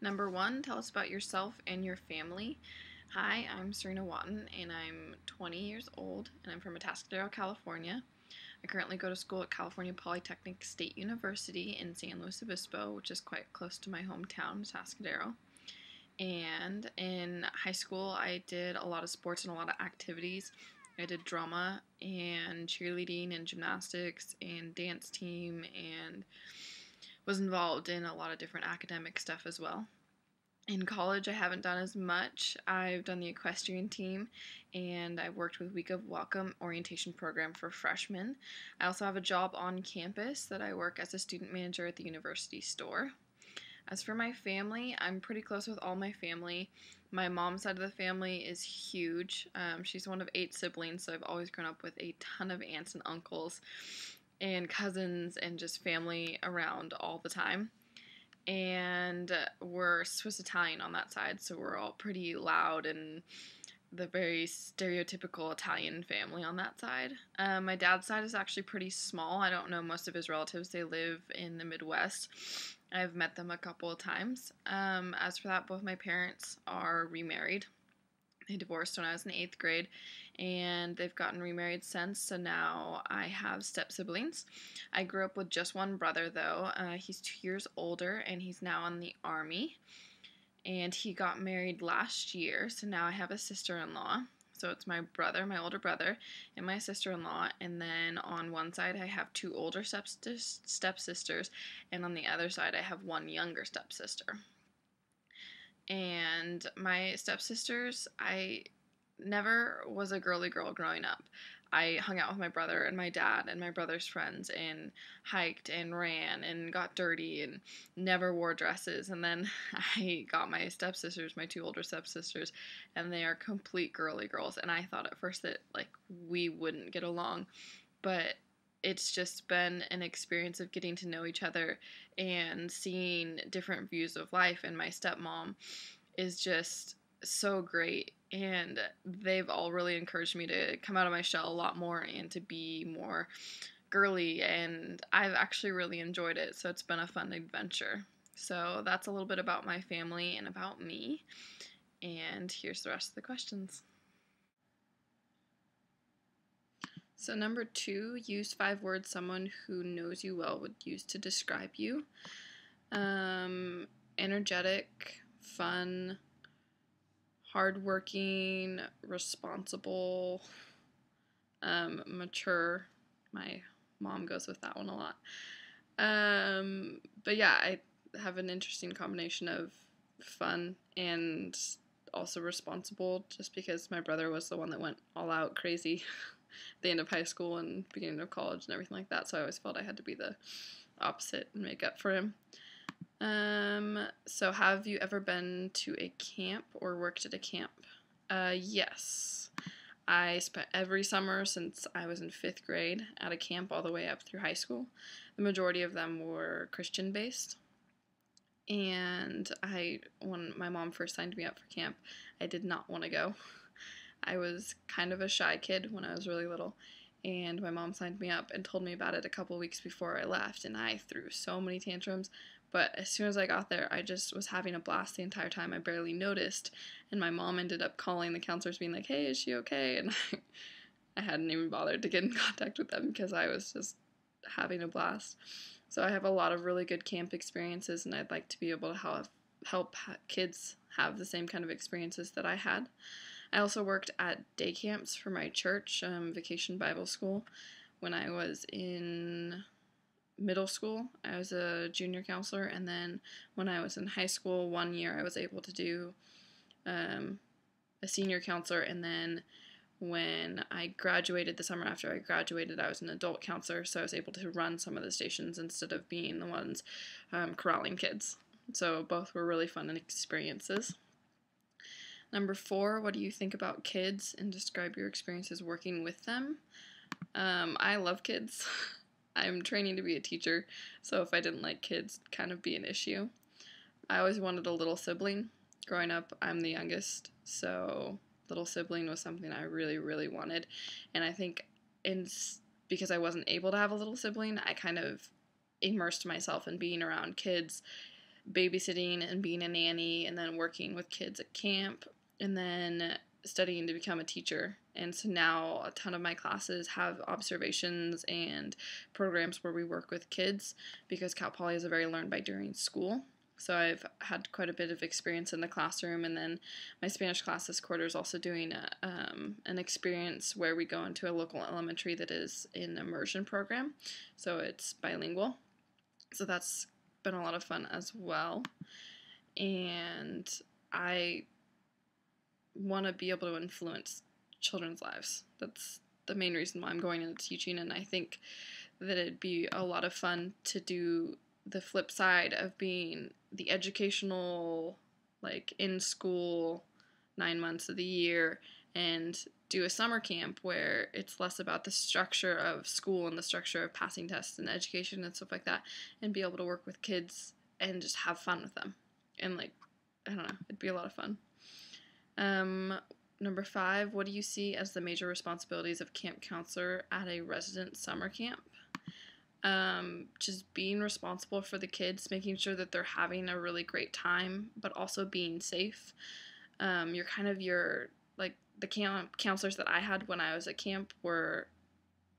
Number one, tell us about yourself and your family. Hi, I'm Serena Watton, and I'm 20 years old, and I'm from Atascadero, California. I currently go to school at California Polytechnic State University in San Luis Obispo, which is quite close to my hometown, Atascadero. And in high school, I did a lot of sports and a lot of activities. I did drama and cheerleading and gymnastics and dance team and was involved in a lot of different academic stuff as well. In college, I haven't done as much. I've done the equestrian team, and I've worked with Week of Welcome orientation program for freshmen. I also have a job on campus that I work as a student manager at the university store. As for my family, I'm pretty close with all my family. My mom's side of the family is huge. She's one of 8 siblings, so I've always grown up with a ton of aunts and uncles and cousins and just family around all the time. And we're Swiss Italian on that side, so we're all pretty loud and the very stereotypical Italian family on that side. My dad's side is actually pretty small. I don't know most of his relatives. They live in the Midwest. I've met them a couple of times. As for that, both my parents are remarried. They divorced when I was in 8th grade, and they've gotten remarried since, so now I have step-siblings. I grew up with just one brother, though. He's 2 years older, and he's now in the Army, and he got married last year, so now I have a sister-in-law. So it's my brother, my older brother, and my sister-in-law, and then on one side I have 2 older stepsisters, and on the other side I have 1 younger stepsister. And my stepsisters, I never was a girly girl growing up. I hung out with my brother and my dad and my brother's friends and hiked and ran and got dirty and never wore dresses. And then I got my stepsisters, my 2 older stepsisters, and they are complete girly girls. And I thought at first that we wouldn't get along, but it's just been an experience of getting to know each other and seeing different views of life. And my stepmom is just so great, and they've all really encouraged me to come out of my shell a lot more and to be more girly, and I've actually really enjoyed it, so it's been a fun adventure. So that's a little bit about my family and about me, and here's the rest of the questions. So number 2, use 5 words someone who knows you well would use to describe you. Energetic, fun, hardworking, responsible, mature. My mom goes with that one a lot. But yeah, I have an interesting combination of fun and also responsible, just because my brother was the one that went all out crazy at the end of high school and beginning of college and everything like that, so I always felt I had to be the opposite and make up for him. So have you ever been to a camp or worked at a camp? Yes. I spent every summer since I was in 5th grade at a camp all the way up through high school. The majority of them were Christian-based. And when my mom first signed me up for camp, I did not want to go. I was kind of a shy kid when I was really little, and my mom signed me up and told me about it a couple weeks before I left, and I threw so many tantrums, but as soon as I got there, I just was having a blast the entire time. I barely noticed, and my mom ended up calling the counselors being like, hey, is she okay? And I hadn't even bothered to get in contact with them because I was just having a blast. So I have a lot of really good camp experiences, and I'd like to be able to help kids have the same kind of experiences that I had. I also worked at day camps for my church, Vacation Bible School. When I was in middle school, I was a junior counselor, and then when I was in high school, 1 year I was able to do a senior counselor, and then when I graduated, the summer after I graduated, I was an adult counselor, so I was able to run some of the stations instead of being the ones corralling kids. So both were really fun experiences. Number 4, what do you think about kids, and describe your experiences working with them? I love kids. I'm training to be a teacher, so if I didn't like kids, it'd kind of be an issue. I always wanted a little sibling. Growing up, I'm the youngest, so little sibling was something I really, really wanted, and I think because I wasn't able to have a little sibling, I kind of immersed myself in being around kids babysitting and being a nanny, and then working with kids at camp, and then studying to become a teacher. And so now a ton of my classes have observations and programs where we work with kids, because Cal Poly is a very learn by doing school. So I've had quite a bit of experience in the classroom, and then my Spanish class this quarter is also doing an experience where we go into a local elementary that is an immersion program, so it's bilingual. So that's been a lot of fun as well, and I want to be able to influence children's lives. That's the main reason why I'm going into teaching, and I think that it'd be a lot of fun to do the flip side of being the educational, like in school 9 months of the year, and do a summer camp where it's less about the structure of school and the structure of passing tests and education and stuff like that, and be able to work with kids and just have fun with them. And like, I don't know, it'd be a lot of fun. Number 5, what do you see as the major responsibilities of camp counselor at a resident summer camp? Just being responsible for the kids, making sure that they're having a really great time, but also being safe. You're kind of like the camp counselors that I had when I was at camp were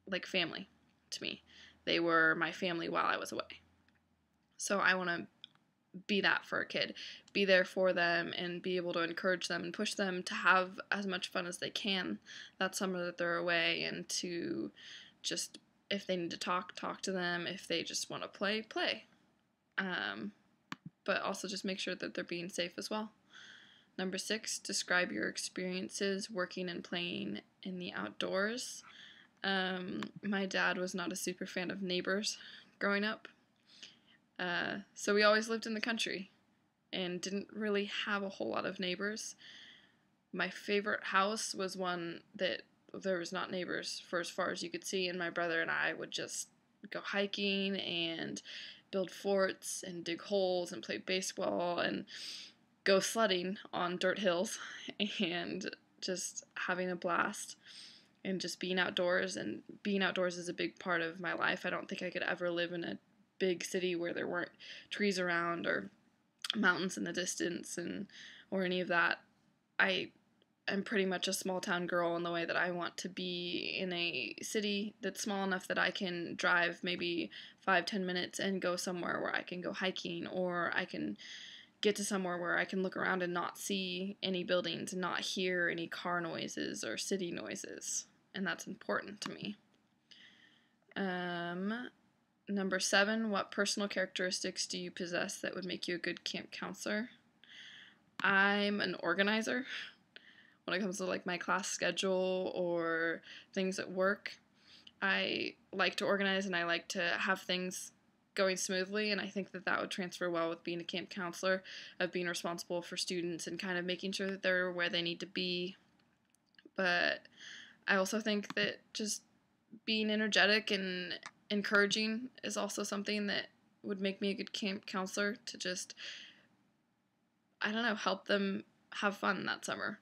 like family to me. They were my family while I was away. So I want to be that for a kid, be there for them, and be able to encourage them and push them to have as much fun as they can that summer that they're away, and to just, if they need to talk to them, if they just want to play. But also just make sure that they're being safe as well. Number 6, describe your experiences working and playing in the outdoors. My dad was not a super fan of neighbors growing up. So we always lived in the country and didn't really have a whole lot of neighbors. My favorite house was one that there was not neighbors for as far as you could see, and my brother and I would just go hiking and build forts and dig holes and play baseball and go sledding on dirt hills and just having a blast and just being outdoors. And being outdoors is a big part of my life. I don't think I could ever live in a big city where there weren't trees around or mountains in the distance or any of that. I'm pretty much a small town girl in the way that I want to be in a city that's small enough that I can drive maybe 5-10 minutes and go somewhere where I can go hiking, or I can get to somewhere where I can look around and not see any buildings and not hear any car noises or city noises, and that's important to me. Number 7, what personal characteristics do you possess that would make you a good camp counselor? I'm an organizer when it comes to like my class schedule or things at work. I like to organize and I like to have things going smoothly, and I think that that would transfer well with being a camp counselor, of being responsible for students and kind of making sure that they're where they need to be. But I also think that just being energetic and encouraging is also something that would make me a good camp counselor, to just, I don't know, help them have fun that summer.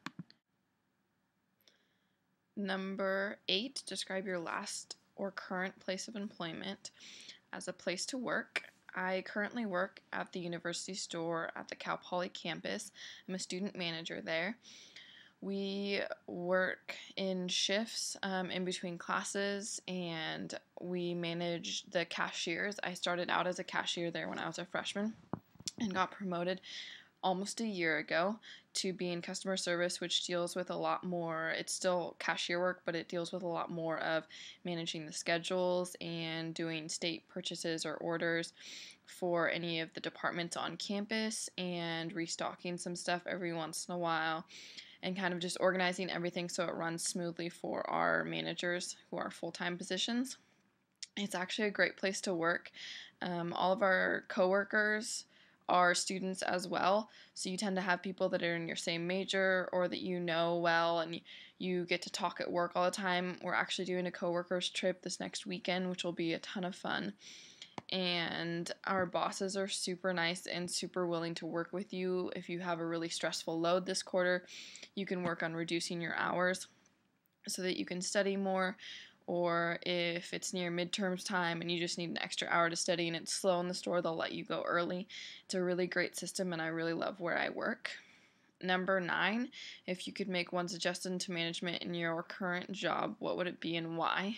Number 8, describe your last or current place of employment as a place to work. I currently work at the university store at the Cal Poly campus. I'm a student manager there. We work in shifts in between classes, and we manage the cashiers. I started out as a cashier there when I was a freshman and got promoted almost a year ago to be in customer service, which deals with a lot more. It's still cashier work, but it deals with a lot more of managing the schedules and doing state purchases or orders for any of the departments on campus, and restocking some stuff every once in a while, and kind of just organizing everything so it runs smoothly for our managers who are full-time positions. It's actually a great place to work. All of our coworkers are students as well, so you tend to have people that are in your same major or that you know well, and you get to talk at work all the time. We're actually doing a coworkers trip this next weekend, which will be a ton of fun. And our bosses are super nice and super willing to work with you. If you have a really stressful load this quarter, you can work on reducing your hours so that you can study more, or if it's near midterms time and you just need an extra hour to study and it's slow in the store, they'll let you go early. It's a really great system, and I really love where I work. Number 9, if you could make one suggestion to management in your current job, what would it be and why?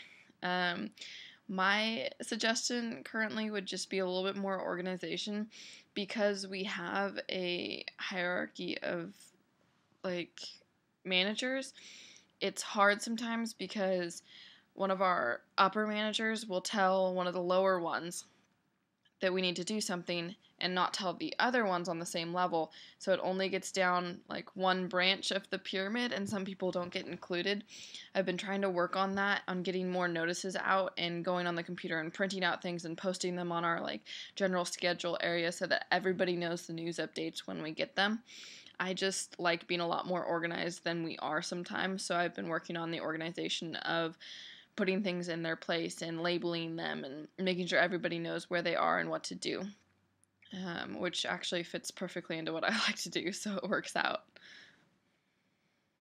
My suggestion currently would just be a little bit more organization, because we have a hierarchy of like managers. It's hard sometimes because one of our upper managers will tell one of the lower ones that we need to do something and not tell the other ones on the same level. So it only gets down like one branch of the pyramid, and some people don't get included. I've been trying to work on that, on getting more notices out and going on the computer and printing out things and posting them on our like general schedule area so that everybody knows the news updates when we get them. I just like being a lot more organized than we are sometimes, so I've been working on the organization of putting things in their place and labeling them and making sure everybody knows where they are and what to do, which actually fits perfectly into what I like to do, so it works out.